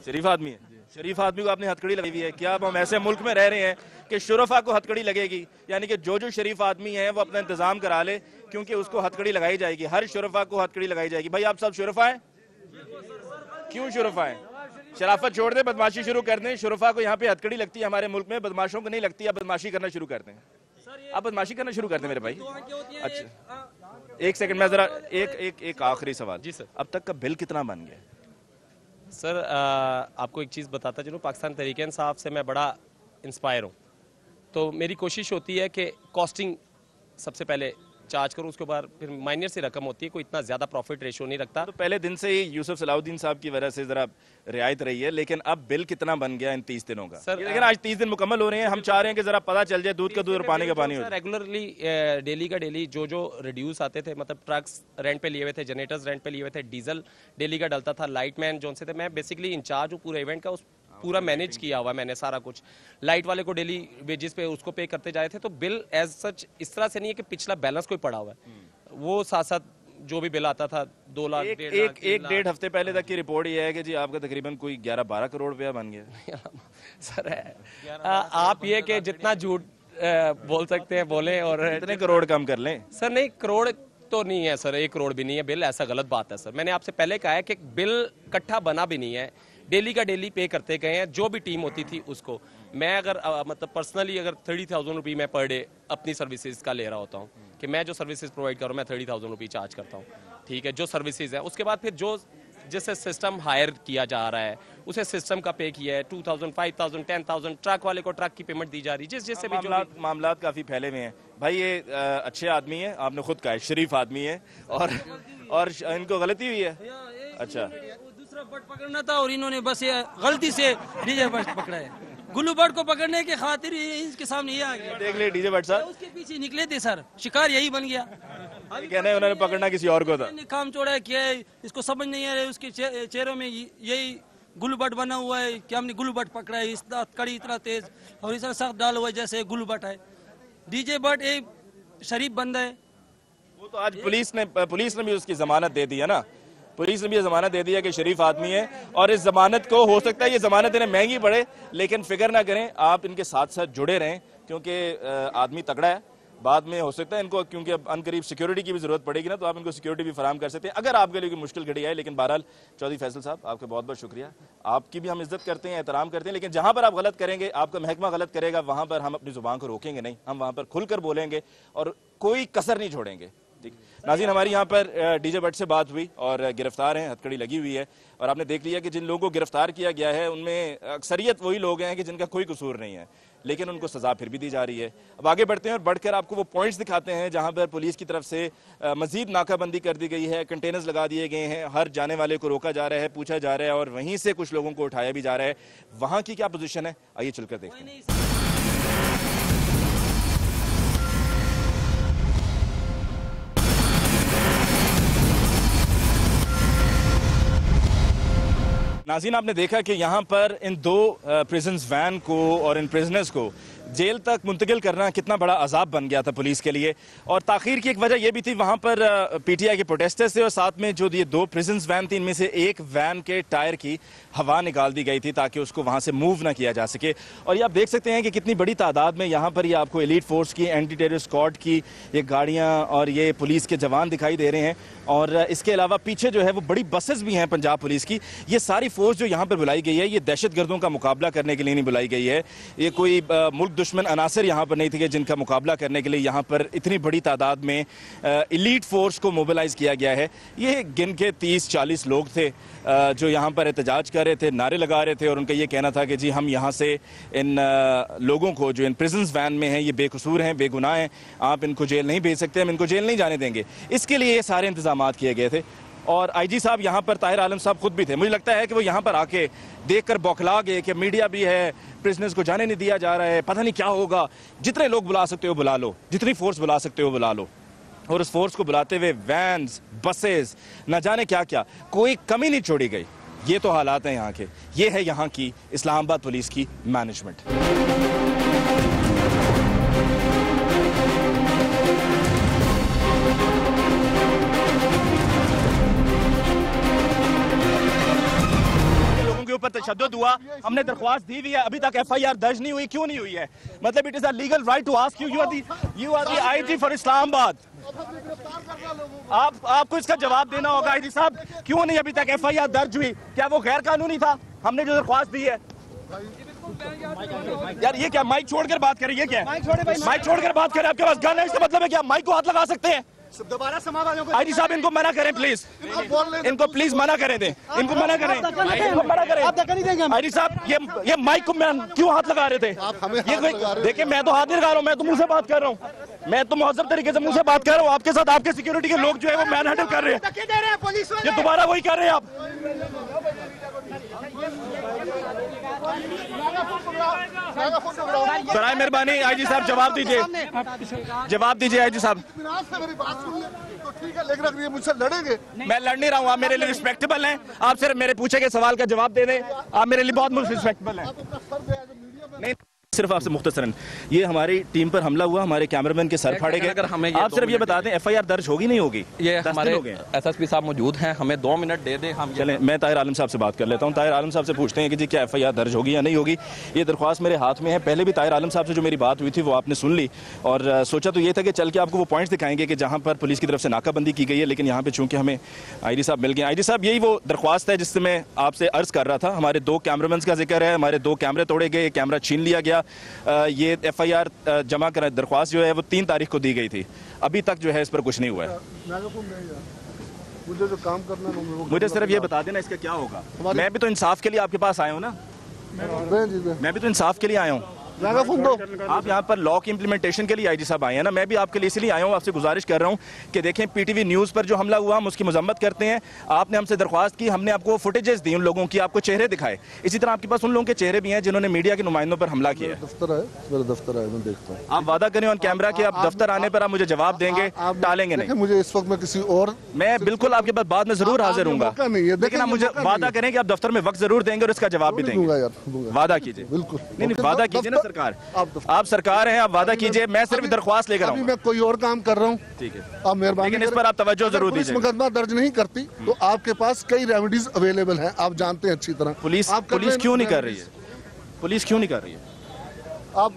Speaker 1: शरीफ आदमी है? शरीफ आदमी को आपने हथकड़ी लगी हुई है, क्या अब हम ऐसे मुल्क में रह रहे हैं कि शुरफा को हथकड़ी लगेगी? यानी कि जो शरीफ आदमी है वो अपना इंतजाम करा ले क्योंकि उसको हथकड़ी लगाई जाएगी, हर शुरफा को हथकड़ी लगाई जाएगी। भाई आप सब शुरफा हैं? क्यों शुरफा हैं? शराफत छोड़ दे, बदमाशी शुरू कर दें। शुरफा को यहाँ पे हथकड़ी लगती है हमारे मुल्क में, बदमाशों को नहीं लगती। अब बदमाशी करना शुरू कर दें, आप बदमाशी करना शुरू कर दें मेरे भाई। अच्छा एक सेकंड में जरा एक आखिरी सवाल
Speaker 11: जी सर,
Speaker 1: अब तक का बिल कितना बन गया?
Speaker 11: सर आपको एक चीज़ बताता चलूँ, पाकिस्तान तहरीक इंसाफ से मैं बड़ा इंस्पायर हूँ, तो मेरी कोशिश होती है कि कॉस्टिंग सबसे पहले चार्ज करूँ, उसके बाद फिर माइनर से रकम होती है, कोई इतना ज़्यादा प्रॉफिट रेशो नहीं रखता।
Speaker 1: तो पहले दिन से ही यूसुफ सलाउद्दीन साहब की वजह से जरा रियायत रही है, लेकिन अब बिल कितना बन गया इन 30 दिनों का?
Speaker 11: सर
Speaker 1: लेकिन आज 30 दिन मुकम्मल हो रहे हैं, हम चाह रहे हैं कि जरा पता चल जाए दूध का दूध और पानी का पानी हो।
Speaker 11: रेगुलरली डेली का डेली जो रिड्यूस आते थे, मतलब ट्रक्स रेंट पे लिए हुए थे, जनरेटर्स रेंट पे लिए हुए थे, डीजल डेली का डलता था, लाइट मैन जो से थे, मैं बेसिकली इंचार्ज हूँ पूरे इवेंट का, उस पूरा मैनेज किया हुआ मैंने सारा कुछ। लाइट वाले को डेली वेजेस पे उसको पे करते जाए थे, तो बिल एज सच इस तरह से नहीं है कि पिछला बैलेंस कोई पड़ा हुआ है, वो साथ साथ जो भी बिल आता था 2 लाख
Speaker 1: एक डेढ़ हफ्ते पहले तक की रिपोर्ट ये है कि जी आपका तकरीबन कोई 11-12 करोड़ रुपया बन गया।
Speaker 11: सर आप ये कि जितना झूठ बोल सकते हैं बोले, और
Speaker 1: इतने करोड़ कम कर लें।
Speaker 11: सर नहीं, करोड़ तो नहीं है सर, 1 करोड़ भी नहीं है बिल, ऐसा गलत बात है सर। मैंने आपसे पहले कहा है कि बिल इकट्ठा बना भी नहीं है, डेली का डेली पे करते गए हैं, जो भी टीम होती थी उसको। मैं अगर मतलब पर्सनली अगर 30,000 रुपये मैं पर डे अपनी सर्विसेज का ले रहा होता हूँ, कि मैं जो सर्विसेज प्रोवाइड करूँ मैं 30,000 रुपये चार्ज करता हूँ, ठीक है, जो सर्विसेज है। उसके बाद फिर जो जिससे सिस्टम हायर किया जा रहा है उसे सिस्टम का पे किया है, 2,000, 5,000, 10,000, ट्रक वाले को ट्रक की पेमेंट दी जा रही है, जिससे भी
Speaker 1: मामला काफ़ी फैले हुए हैं भाई। ये अच्छे आदमी है, आपने खुद कहा है शरीफ आदमी है, और इनको गलती हुई है। अच्छा
Speaker 5: बट पकड़ना था और इन्होंने बस ये गलती से डीजे बट पकड़ा है। गुल्लू बट को पकड़ने के खातिर इसके सामने ये आ गया।
Speaker 1: देख ले डीजे बट साहब
Speaker 5: उसके पीछे निकले थे सर, शिकार यही बन गया।
Speaker 1: कहना है उन्होंने पकड़ना किसी और को था,
Speaker 5: काम चोड़ा किया है, इसको समझ नहीं आ रहा है। उसके चेहरों में यही गुल्लू बट बना हुआ है कि हमने गुल्लू बट पकड़ा है, इतना कड़ी इतना तेज और इतना सख्त डाल हुआ है जैसे गुल्लू बट है। डीजे बट एक शरीफ बंदा है।
Speaker 1: वो तो आज पुलिस ने भी उसकी जमानत दे दी है ना, पुलिस ने भी जमानत दे दिया कि शरीफ आदमी है, और इस जमानत को हो सकता है ये जमानत इन्हें महंगी पड़े, लेकिन फिक्र ना करें, आप इनके साथ साथ जुड़े रहें, क्योंकि आदमी तगड़ा है। बाद में हो सकता है इनको, क्योंकि अब अनकरीब सिक्योरिटी की भी जरूरत पड़ेगी ना, तो आप इनको सिक्योरिटी भी फराम कर सकते हैं अगर आपके लिए कोई मुश्किल घड़ी आए। लेकिन बहरहाल चौधरी फैसल साहब आपका बहुत बहुत शुक्रिया, आपकी भी हम इज्जत करते हैं, एहतराम करते हैं, लेकिन जहां पर आप गलत करेंगे, आपका महकमा गलत करेगा, वहां पर हम अपनी जुबान को रोकेंगे नहीं, हम वहां पर खुलकर बोलेंगे और कोई कसर नहीं छोड़ेंगे। नाज़रीन, हमारी यहाँ पर डीजे बट से बात हुई और गिरफ्तार हैं, हथकड़ी लगी हुई है, और आपने देख लिया कि जिन लोगों को गिरफ्तार किया गया है उनमें अक्सरियत वही लोग हैं कि जिनका कोई कसूर नहीं है, लेकिन उनको सजा फिर भी दी जा रही है। अब आगे बढ़ते हैं और बढ़कर आपको वो पॉइंट्स दिखाते हैं जहाँ पर पुलिस की तरफ से मजीद नाकाबंदी कर दी गई है, कंटेनर्स लगा दिए गए हैं, हर जाने वाले को रोका जा रहा है, पूछा जा रहा है, और वहीं से कुछ लोगों को उठाया भी जा रहा है। वहाँ की क्या पोजीशन है, आइए चलकर देखते हैं। नाज़रीन, आपने देखा कि यहाँ पर इन 2 प्रिजन्स वैन को और इन प्रिजनर्स को जेल तक मुंतकिल करना कितना बड़ा अजाब बन गया था पुलिस के लिए, और ताखीर की एक वजह यह भी थी, वहाँ पर पीटीआई के प्रोटेस्टर्स थे और साथ में जो ये 2 प्रिजन्स वैन थी, इनमें से एक वैन के टायर की हवा निकाल दी गई थी ताकि उसको वहाँ से मूव ना किया जा सके। और ये आप देख सकते हैं कि कितनी बड़ी तादाद में यहाँ पर ये आपको एलीट फोर्स की, एंटी टेरर स्क्वाड की ये गाड़ियाँ और ये पुलिस के जवान दिखाई दे रहे हैं, और इसके अलावा पीछे जो है वो बड़ी बसेस भी हैं पंजाब पुलिस की। ये सारी फोर्स जो यहाँ पर बुलाई गई है, ये दहशतगर्दों का मुकाबला करने के लिए नहीं बुलाई गई है, ये कोई मुल्क दुश्मन अनासर यहाँ पर नहीं थे कि जिनका मुकाबला करने के लिए यहाँ पर इतनी बड़ी तादाद में एलीट फोर्स को मोबिलाइज किया गया है। ये गिन के 30-40 लोग थे जो यहाँ पर एहतजाज कर रहे थे, नारे लगा रहे थे, और उनका ये कहना था कि जी हम यहाँ से इन लोगों को जो इन प्रिजन्स वैन में हैं ये बेकसूर हैं, बेगुनाह हैं, आप इनको जेल नहीं भेज सकते, हम इनको जेल नहीं जाने देंगे। इसके लिए ये सारे इंतजाम किए गए थे, और आईजी साहब यहाँ पर, ताहिर आलम साहब खुद भी थे। मुझे लगता है कि वो यहाँ पर आके देखकर बौखला गए कि मीडिया भी है, प्रिजनर्स को जाने नहीं दिया जा रहा है, पता नहीं क्या होगा। जितने लोग बुला सकते हो बुला लो, जितनी फोर्स बुला सकते हो बुला लो, और उस फोर्स को बुलाते हुए वैन्स, बसेस, न जाने क्या क्या, कोई कमी नहीं छोड़ी गई। ये तो हालात हैं यहाँ के, ये है यहाँ की इस्लामाबाद पुलिस की मैनेजमेंट। ऊपर तशद्दुद हुआ, हमने दरख्वास्त दी हुई है, अभी तक एफआईआर दर्ज नहीं हुई। क्यों नहीं हुई है? मतलब it is a legal right to ask you, you are the IG for Islamabad. आपको इसका जवाब देना होगा आईजी साहब, क्यों नहीं अभी तक एफआईआर दर्ज हुई? क्या वो गैर कानूनी था? हमने जो दरख्वास्त दी है। यार ये क्या, माइक छोड़कर बात करें, ये क्या है? माइक छोड़कर बात करें, आपके पास गन है, इसका मतलब है क्या माइक को हाथ लगा सकते हैं?
Speaker 4: दोबारा समावालियों को
Speaker 1: आईजी साहब इनको मना करें प्लीज, इनको प्लीज मना करें, दें इनको मना करें, इनको मना करें। आईजी साहब ये माइक को क्यों हाथ लगा रहे थे? ये देखिए, मैं तो हाथ नहीं लगा रहा हूँ, मैं तो मुंह से बात कर रहा हूँ, मैं तो मुहज़्ज़ब तरीके से मुंह से बात कर रहा हूँ। आपके साथ आपके सिक्योरिटी के लोग जो है वो मैन हैंडल कर रहे हैं, ये दोबारा वही कर रहे हैं आप। बराए मेहरबानी आईजी साहब जवाब दीजिए, जवाब दीजिए आईजी साहब।
Speaker 4: मेरी बात सुन ले तो ठीक है, लेकिन ये मुझसे लड़ेंगे?
Speaker 1: मैं लड़ नहीं रहा हूँ, आप मेरे लिए रिस्पेक्टेबल हैं, आप सिर्फ मेरे पूछे गए सवाल का जवाब दे दें, आप मेरे लिए बहुत रिस्पेक्टेबल हैं। नहीं, सिर्फ आपसे मुख्तसरन, ये हमारी टीम पर हमला हुआ, हमारे कैमरामैन के सर फाड़े गए। आप सिर्फ ये बता दें एफआईआर दर्ज होगी नहीं होगी?
Speaker 13: ये हमारे एसएसपी साहब मौजूद हैं, हमें 2 मिनट दे दें, हम
Speaker 1: चलें। मैं ताहिर आलम साहब से बात कर लेता हूँ। ताहिर आलम साहब से पूछते हैं कि जी क्या एफआईआर दर्ज होगी या नहीं होगी। ये दरख्वास्त मेरे हाथ में है। पहले भी ताहिर आलम साहब से जो मेरी बात हुई थी वो आपने सुन ली, और सोचा तो ये था कि चल के आपको वो पॉइंट्स दिखाएंगे कि जहाँ पर पुलिस की तरफ से नाकाबंदी की गई है, लेकिन यहाँ पे चूंकि हमें आईजी साहब मिल गए। आईजी साहब यही वो दरख्वास्त है जिससे मैं आपसे अर्ज कर रहा था। हमारे 2 कैमरामैन का जिक्र है, हमारे 2 कैमरे तोड़े गए, कैमरा छीन लिया गया। ये एफआईआर जमा कर दरख्वास्त जो है वो 3 तारीख को दी गई थी, अभी तक जो है इस पर कुछ नहीं हुआ है।
Speaker 4: मुझे जो काम करना है
Speaker 1: मुझे सिर्फ ये बता देना इसका क्या होगा। मैं भी तो इंसाफ के लिए आपके पास आया हूँ ना, मैं भी तो इंसाफ के लिए आया हूँ। आप यहाँ पर लॉ की इम्प्लीमेंटेशन के लिए आईजी साहब आए हैं ना, मैं भी आपके लिए इसलिए आया हूँ। आपसे गुजारिश कर रहा हूँ कि देखें पीटीवी न्यूज़ पर जो हमला हुआ हम उसकी मजम्मत करते हैं। आपने हमसे दरख्वास्त की, हमने आपको फुटेजेस दी उन लोगों की, आपको चेहरे दिखाए। इसी तरह आपके पास उन लोगों के चेहरे भी हैं जिन्होंने मीडिया के नुमाइंदों पर हमला किया है।
Speaker 4: मेरा दफ्तर है, मैं देखता हूँ।
Speaker 1: आप वादा करें ऑन कैमरा कि आप दफ्तर आने पर आप मुझे जवाब देंगे, टालेंगे नहीं।
Speaker 4: मुझे इस वक्त में किसी और,
Speaker 1: मैं बिल्कुल आपके पास बाद में जरूर हाजिर हूँ, लेकिन आप मुझे वादा करें कि आप दफ्तर में वक्त जरूर देंगे और इसका जवाब भी देंगे। वादा कीजिए, बिल्कुल। नहीं, वादा कीजिए ना सरकार, आप सरकार हैं, आप वादा कीजिए। मैं सिर्फ दरख्वास्त लेकर आऊं।
Speaker 4: मैं कोई और काम कर रहा हूं।
Speaker 1: ठीक है,
Speaker 4: आप मेहरबानी,
Speaker 1: लेकिन इस पर आप तवज्जो जरूर दीजिए।
Speaker 4: मुकदमा दर्ज नहीं करती तो आपके पास कई रेमेडीज अवेलेबल हैं, आप जानते हैं अच्छी तरह।
Speaker 1: पुलिस क्यों नहीं कर रही है? पुलिस क्यों नहीं कर रही है?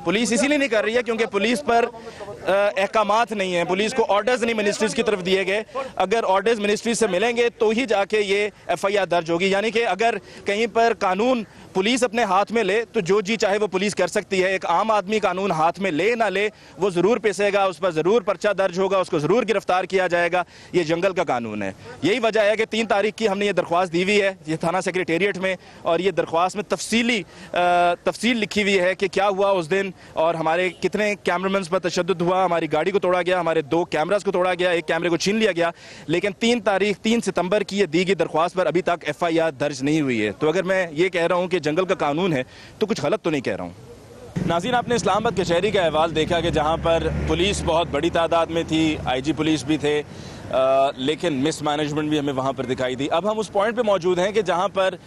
Speaker 1: पुलिस इसीलिए नहीं कर रही है क्योंकि पुलिस पर अहकामात नहीं है, पुलिस को ऑर्डर्स नहीं मिनिस्ट्रीज की तरफ दिए गए। अगर ऑर्डर्स मिनिस्ट्री से मिलेंगे तो ही जाके ये एफआईआर दर्ज होगी। यानी कि अगर कहीं पर कानून पुलिस अपने हाथ में ले तो जो जी चाहे वो पुलिस कर सकती है। एक आम आदमी कानून हाथ में ले ना ले, वो ज़रूर पिसेगा, उस पर ज़रूर पर्चा दर्ज होगा, उसको ज़रूर गिरफ्तार किया जाएगा। ये जंगल का कानून है। यही वजह है कि 3 तारीख की हमने ये दरख्वास्त दी हुई है ये थाना सेक्रेटेरिएट में, और ये दरख्वास्त में तफसील लिखी हुई है कि क्या हुआ उस दिन और हमारे कितने कैमरामैन पर तशद्दुद हुआ। हमारी गाड़ी को तोड़ा गया, हमारे 2 कैमरास को तोड़ा गया, 1 कैमरे को छीन लिया गया। लेकिन 3 सितंबर की ये दी गई दरख्वास्त पर अभी तक एफआईआर दर्ज नहीं हुई है। तो अगर मैं ये कह रहा हूँ कि जंगल का कानून है तो कुछ गलत तो नहीं कह रहा हूँ। नाज़रीन, आपने इस्लामाबाद कचहरी का अहवाल देखा कि जहाँ पर पुलिस बहुत बड़ी तादाद में थी, आईजी पुलिस भी थे, लेकिन मिसमैनेजमेंट भी हमें वहाँ पर दिखाई दी। अब हम उस पॉइंट पे मौजूद हैं कि जहाँ पर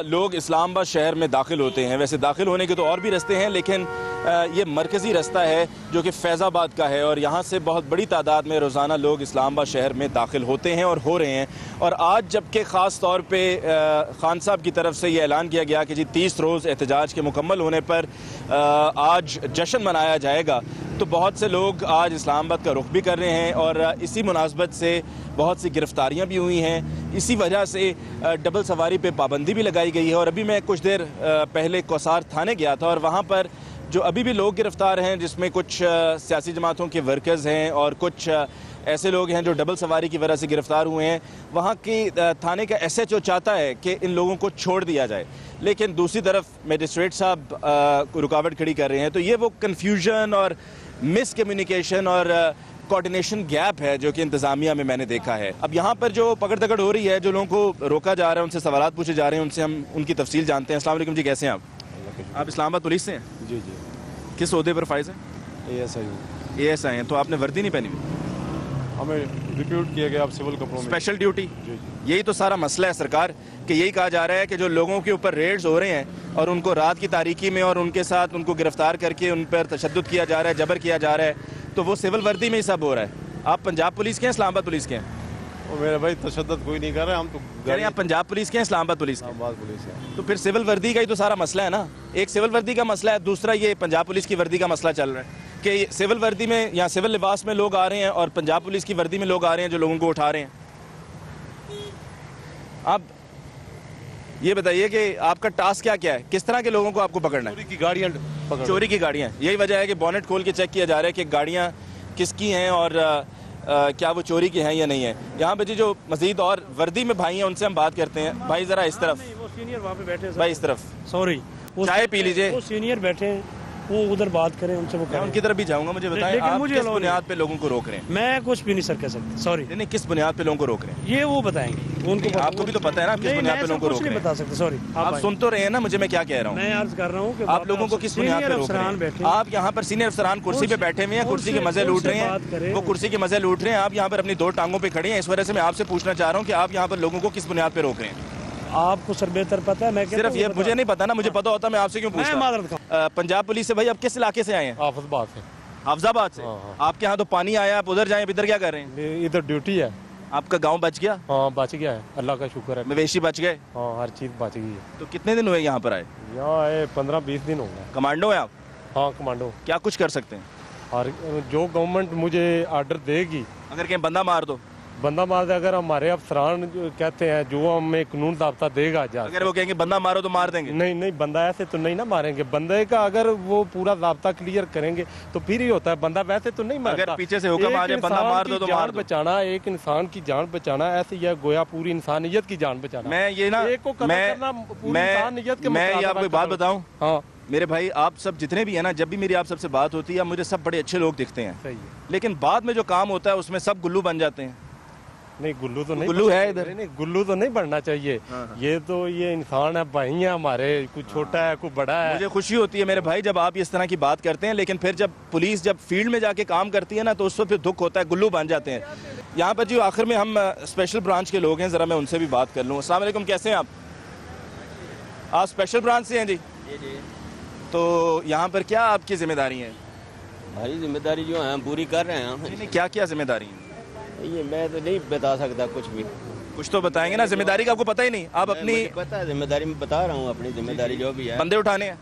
Speaker 1: लोग इस्लामाबाद शहर में दाखिल होते हैं। वैसे दाखिल होने के तो और भी रास्ते हैं, लेकिन ये मरकज़ी रास्ता है जो कि फैज़ाबाद का है, और यहाँ से बहुत बड़ी तादाद में रोज़ाना लोग इस्लामाबाद शहर में दाखिल होते हैं और हो रहे हैं। और आज जबकि ख़ास तौर पर खान साहब की तरफ से ये ऐलान किया गया कि जी 30 रोज़ एहतजाज के मुकम्मल होने पर आज जश्न मनाया जाएगा, तो बहुत से लोग आज इस्लामाबाद का रुख भी कर रहे हैं, और इसी मुनासबत से बहुत सी गिरफ्तारियां भी हुई हैं। इसी वजह से डबल सवारी पे पाबंदी भी लगाई गई है। और अभी मैं कुछ देर पहले कौसार थाने गया था, और वहाँ पर जो अभी भी लोग गिरफ्तार हैं, जिसमें कुछ सियासी जमातों के वर्कर्स हैं और कुछ ऐसे लोग हैं जो डबल सवारी की वजह से गिरफ्तार हुए हैं। वहाँ की थाने का SHO चाहता है कि इन लोगों को छोड़ दिया जाए, लेकिन दूसरी तरफ मजिस्ट्रेट साहब रुकावट खड़ी कर रहे हैं। तो ये वो कन्फ्यूजन और मिस कम्युनिकेशन और कोऑर्डिनेशन गैप है जो कि इंतज़ामिया में मैंने देखा है। अब यहाँ पर जो पकड़ दकड़ हो रही है, जो लोगों को रोका जा रहा है, उनसे सवालात पूछे जा रहे हैं, उनसे हम उनकी तफसील जानते हैं। अस्सलाम वालेकुम जी, कैसे हैं आप? इस्लामाबाद पुलिस से हैं?
Speaker 14: जी जी।
Speaker 1: किस ओहदे पर फाइज हैं? ASI हैं। तो आपने वर्दी नहीं पहनी हुई?
Speaker 14: हमें रिक्रूट किया गया आप सिविल कपड़ों में।
Speaker 1: Special duty? यही तो सारा मसला है सरकार, कि यही कहा जा रहा है कि जो लोगों के ऊपर रेड्स हो रहे हैं और उनको रात की तारीकी में और उनके साथ उनको गिरफ्तार करके उन पर तशद्दुद किया जा रहा है, जबर किया जा रहा है, तो वो सिविल वर्दी में ही सब हो रहा है। आप पंजाब पुलिस के हैं, इस्लामाबाद पुलिस के हैं?
Speaker 14: मेरा भाई तशद्दुद कोई नहीं कर रहे, हम तो
Speaker 1: कह रहे हैं आप पंजाब पुलिस के हैं, इस्लामाबाद पुलिस के?
Speaker 14: पुलिस है।
Speaker 1: तो फिर सिविल वर्दी का ही तो सारा मसला है ना। एक सिविल वर्दी का मसला है, दूसरा ये पंजाब पुलिस की वर्दी का मसला चल रहा है कि सिविल वर्दी में या सिविल लिबास में लोग आ रहे हैं और पंजाब पुलिस की वर्दी में लोग आ रहे हैं जो लोगों को उठा रहे हैं। अब ये बताइए कि आपका टास्क क्या क्या है, किस तरह के लोगों को आपको पकड़ना है?
Speaker 14: चोरी की गाड़ियाँ
Speaker 1: चोरी की गाड़ियाँ, यही वजह है कि बॉनेट खोल के चेक किया जा रहा है कि गाड़ियाँ किसकी हैं और क्या वो चोरी की हैं या नहीं है। यहाँ पे जी जो मजीद और वर्दी में भाई हैं उनसे हम बात करते हैं। भाई ज़रा इस तरफ,
Speaker 15: वो सीनियर वहाँ पे बैठे,
Speaker 1: भाई इस तरफ,
Speaker 15: सॉरी
Speaker 1: चाय पी लीजिए।
Speaker 15: वो सीनियर बैठे हैं, वो उधर बात करें उनसे, वो
Speaker 1: मैं उनकी तरफ भी जाऊंगा। मुझे बताएं आप
Speaker 15: मुझे
Speaker 1: किस बुनियाद पे लोगों को रोक रहे हैं?
Speaker 15: मैं कुछ भी नहीं सर कह सकता, सॉरी।
Speaker 1: नहीं, किस बुनियाद पे लोगों को रोक रहे हैं
Speaker 15: ये वो बताएंगे उनको,
Speaker 1: आपको भी तो पता है ना किस बुनियाद पे लोगों को रोक रहे हैं।
Speaker 15: बता सकते, सॉरी।
Speaker 1: आप सुन तो रहे हैं ना मुझे मैं क्या कह रहा हूँ?
Speaker 15: मैं अर्ज कर रहा हूँ कि
Speaker 1: आप लोगों को किस बुनियाद पे रोक रहे हैं? आप यहाँ पर सीनियर अफसरान कुर्सी पे बैठे हुए हैं, कुर्सी के मजे लूट रहे हैं, वो कुर्सी के मजे लूट रहे हैं, आप यहाँ पर अपनी दो टांगों पे खड़े हैं। इस वजह से मैं आपसे पूछना चाह रहा हूँ कि आप यहाँ पर लोगों को किस बुनियाद पे रोक रहे हैं?
Speaker 15: आपको सर बेहतर पता है, मैं
Speaker 1: सिर्फ ये मुझे नहीं पता ना, मुझे पता होता मैं आपसे क्यों पूछता? पंजाब पुलिस से। भाई आप किस इलाके से आए हैं?
Speaker 14: हाफिजाबाद से।
Speaker 1: हाफिजाबाद से। आपके यहाँ तो पानी आया, आप उधर जाए, इधर क्या कर रहे हैं?
Speaker 14: इधर ड्यूटी है।
Speaker 1: आपका गांव बच गया?
Speaker 14: हाँ बच गया है, अल्लाह का शुक्र है।
Speaker 1: मवेशी बच गए?
Speaker 14: हाँ हर चीज़ बच गई है।
Speaker 1: तो कितने दिन हुए यहाँ पर आए?
Speaker 14: यहाँ आए 15-20 दिन हो गए।
Speaker 1: कमांडो है आप?
Speaker 14: हाँ कमांडो।
Speaker 1: क्या कुछ कर सकते हैं?
Speaker 14: और जो गवर्नमेंट मुझे ऑर्डर देगी,
Speaker 1: अगर कहीं बंदा मार दो,
Speaker 14: बंदा मार दे, अगर हमारे अफसरान कहते हैं जो हमें कानून दाब्ता देगा,
Speaker 1: अगर वो कहेंगे बंदा मारो तो मार देंगे?
Speaker 14: नहीं नहीं, बंदा ऐसे तो नहीं ना मारेंगे। बंदे का अगर वो पूरा दाब्ता क्लियर करेंगे तो फिर ही होता है, बंदा वैसे तो नहीं मारता।
Speaker 1: अगर पीछे से हुक्म आ जाए बंदा मार दो तो मार दो।
Speaker 14: बचाना, एक इंसान की जान बचाना, ऐसे यह गोया पूरी इंसानियत की जान बचाना।
Speaker 1: मैं ये ना
Speaker 14: मैं
Speaker 1: ये आपको बात बताऊं,
Speaker 14: हाँ
Speaker 1: मेरे भाई आप सब जितने भी है ना, जब भी मेरी आप सबसे बात होती है मुझे सब बड़े अच्छे लोग दिखते हैं, लेकिन बाद में जो काम होता है उसमें सब गुल्लू बन जाते हैं।
Speaker 14: नहीं गुल्लू तो नहीं,
Speaker 1: गुल्लू है इधर?
Speaker 14: नहीं गुल्लू तो नहीं बनना चाहिए। ये तो ये इंसान है, भाई है हमारे, कुछ छोटा है कुछ बड़ा है।
Speaker 1: मुझे खुशी होती है मेरे भाई जब आप इस तरह की बात करते हैं, लेकिन फिर जब पुलिस जब फील्ड में जाके काम करती है ना तो उस वक्त फिर दुख होता है, गुल्लू बन जाते हैं। यहाँ पर जो आखिर में हम स्पेशल ब्रांच के लोग हैं, ज़रा मैं उनसे भी बात कर लूँ। अस्सलाम वालेकुम, कैसे हैं आप स्पेशल ब्रांच से हैं जी? तो यहाँ पर क्या आपकी जिम्मेदारी है?
Speaker 16: हमारी जिम्मेदारी जो है पूरी कर रहे हैं।
Speaker 1: क्या क्या जिम्मेदारी है?
Speaker 16: ये मैं तो नहीं बता सकता कुछ भी।
Speaker 1: कुछ तो बताएंगे ना, जिम्मेदारी का आपको पता ही नहीं? आप अपनी
Speaker 16: पता है जिम्मेदारी में बता रहा हूँ, अपनी जिम्मेदारी जो भी है।
Speaker 1: बंदे उठाने हैं?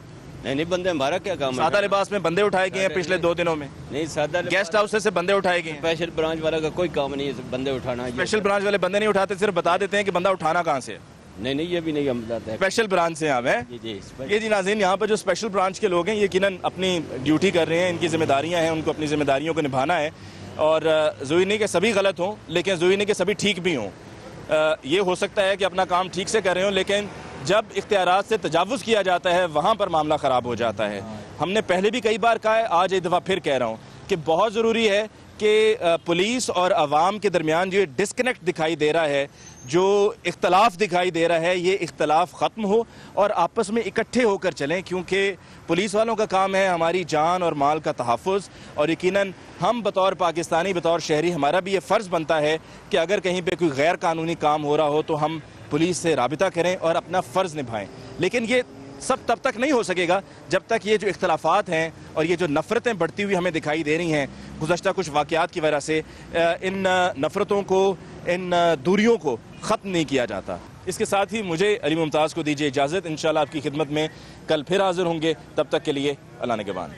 Speaker 16: नहीं बंदे हमारा क्या काम है?
Speaker 1: सादा लिबास में बंदे उठाए गए हैं पिछले 2 दिनों में।
Speaker 16: नहीं सादा
Speaker 1: गेस्ट हाउस से बंदे उठाए गए हैं।
Speaker 16: स्पेशल ब्रांच वाला का कोई काम नहीं है बंदे उठाना।
Speaker 1: स्पेशल ब्रांच वाले बंदे नहीं उठाते, सिर्फ बता देते हैं कि बंदा उठाना कहाँ से है।
Speaker 16: नहीं ये भी नहीं हम बताते हैं।
Speaker 1: स्पेशल ब्रांच से आप हैं? ये जी नाज़रीन, यहाँ पर जो स्पेशल ब्रांच के लोग हैं यकीनन अपनी ड्यूटी कर रहे हैं, इनकी जिम्मेदारियाँ हैं, उनको अपनी जिम्मेदारियों को निभाना है। और ज़रूरी नहीं कि सभी गलत हों, लेकिन ज़रूरी नहीं कि सभी ठीक भी हों। ये हो सकता है कि अपना काम ठीक से कर रहे हों, लेकिन जब इख्तियारात से तजावुज़ किया जाता है वहाँ पर मामला ख़राब हो जाता है। हमने पहले भी कई बार कहा है, आज एक दफ़ा फिर कह रहा हूँ कि बहुत ज़रूरी है कि पुलिस और आवाम के दरमियान जो डिस्कनेक्ट दिखाई दे रहा है, जो इख्तलाफ दिखाई दे रहा है, ये इख्तलाफ ख़त्म हो और आपस में इकट्ठे होकर चलें, क्योंकि पुलिस वालों का काम है हमारी जान और माल का तहफ़्फ़ुज़। और यकीनन हम बतौर पाकिस्तानी, बतौर शहरी, हमारा भी ये फ़र्ज़ बनता है कि अगर कहीं पे कोई गैर कानूनी काम हो रहा हो तो हम पुलिस से राबिता करें और अपना फ़र्ज़ निभाएं। लेकिन ये सब तब तक नहीं हो सकेगा जब तक ये जो इख्तलाफात हैं और ये जो नफ़रतें बढ़ती हुई हमें दिखाई दे रही हैं गुज़श्ता कुछ वाक़यात की वजह से, इन नफ़रतों को, इन दूरियों को ख़त्म नहीं किया जाता। इसके साथ ही मुझे अली मुमताज़ को दीजिए इजाज़त। इंशाअल्लाह आपकी खिदमत में कल फिर हाज़िर होंगे, तब तक के लिए अल्लाह निगहबान।